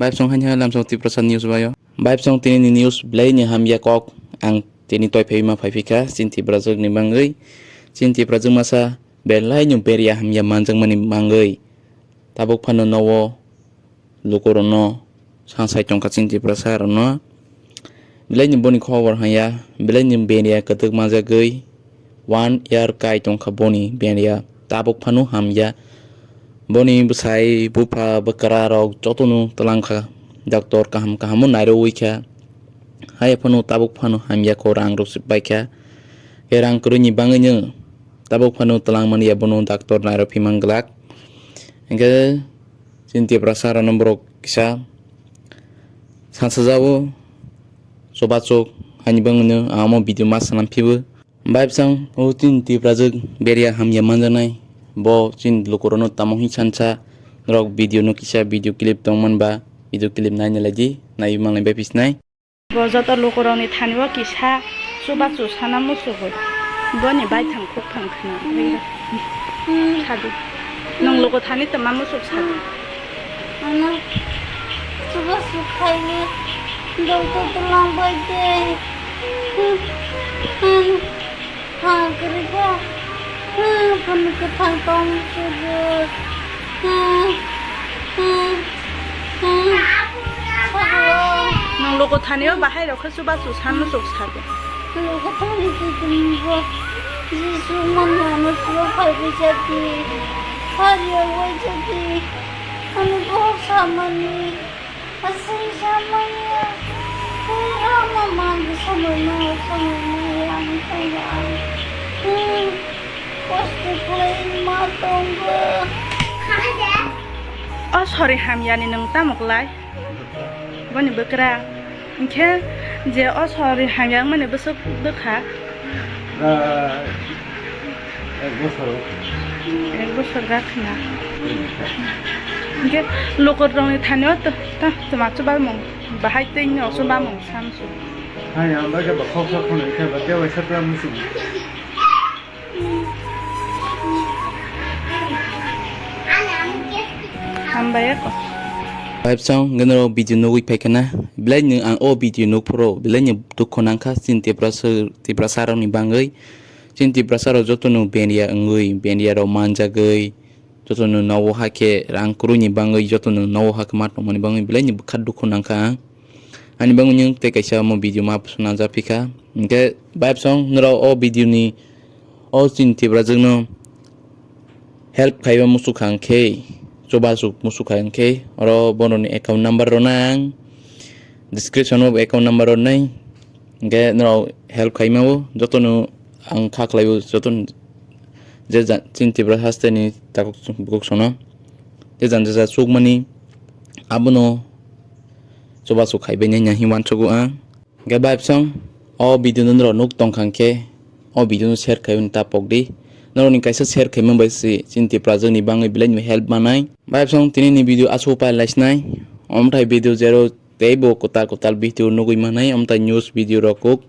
Baik song hanya lam song tiprasan news bayo. Baik song tini news belai ni ham ya kok ang tini toy pay ma fika sinti brazil ni bangai sinti brazil masa belai ni beria ham ya manjang mani bangai tabuk pano nawo lukorono sangsai tongkat sinti prasar no belai ni boni cover hanya belai ni beria ketuk maja gai 1 year kai tongka boni beria tabuk pano ham ya boni besai bupa bekara rok jotunu telangka doktor kahamun nairo wika hai panu tabuk panu hamya ko rang rok sibaika erang kuruni banganya tabuk panu telang mania bono doktor nairo pimanglak engke sinti prasara nomor kisah sansajawo sobatsok hani banganya amo video mas sanam pibu baib sang utin ti prajak beria hamya manjanai bo chin lokorono tamohi chancha rok video no kisah video clip tongman ba video clip nai lagi nai mangai bepis nai bo joto lokoroni thaniwa kisah subachu sanamu sugo boni bai thang khok phang khna sadu nong loko thani tama musuk sadu ana subachu khaini dauto tulang bai de ha keriba kami ketang tom subuh nong loko thaniwa bahai rok subachu sanamu suk sadu loko thani tu Jisu mana sulo khai jadi hari awal jadi anu boh sama ni asing sama ya Rama mandi sama yang sayang pasti plain matong be oh sorry hamyani nang tamok lai boni bekra engke je oh sorry hamyang mane besok bekha এক বছর রাখনা engke lokor rong thanyo ta tama chuba mong bahai tein no chuba mong samsu hai am ba ga ba khok khok khone ka ba de wa satla musu hambaya ko baib song genero video no wi paikana belai ni ang o video no pro belai ni dukonang ka sinti prasara ni bangai sinti prasara jotonu beria ngui beria ro manja gai jotonu nawo hake rang kuruni bangai jotonu nawo hak mat mani bangai belai ni bukat dukonang ka ani bangun yung te kaisa mo video map suna japika engke baib song ngero o video ni o sinti prasara no help kaiba musukang ke coba musuk kalian ke oro bono ni account number ronang description of account number ronai nge no help kai mau joto no ang khak lai joto je cinti brahaste ni takuk bukuk sono je jan je suk mani abuno coba suk kai benya nya hiwan chogu ang nge baib song o video no nuk tong khang ke o video no share kai un tapok di Naroni kaisa share khaimang bai si cinti prajak ni bangai bilai ni help manai baib song tini ni video aso pa laisnai omthai video zero teibo kotal video nugui manai omthai news video rokuk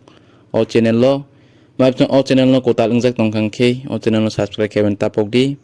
o channel lo baib song o channel no kotal ingjak tongkang ke o channel no subscribe khaban tapok di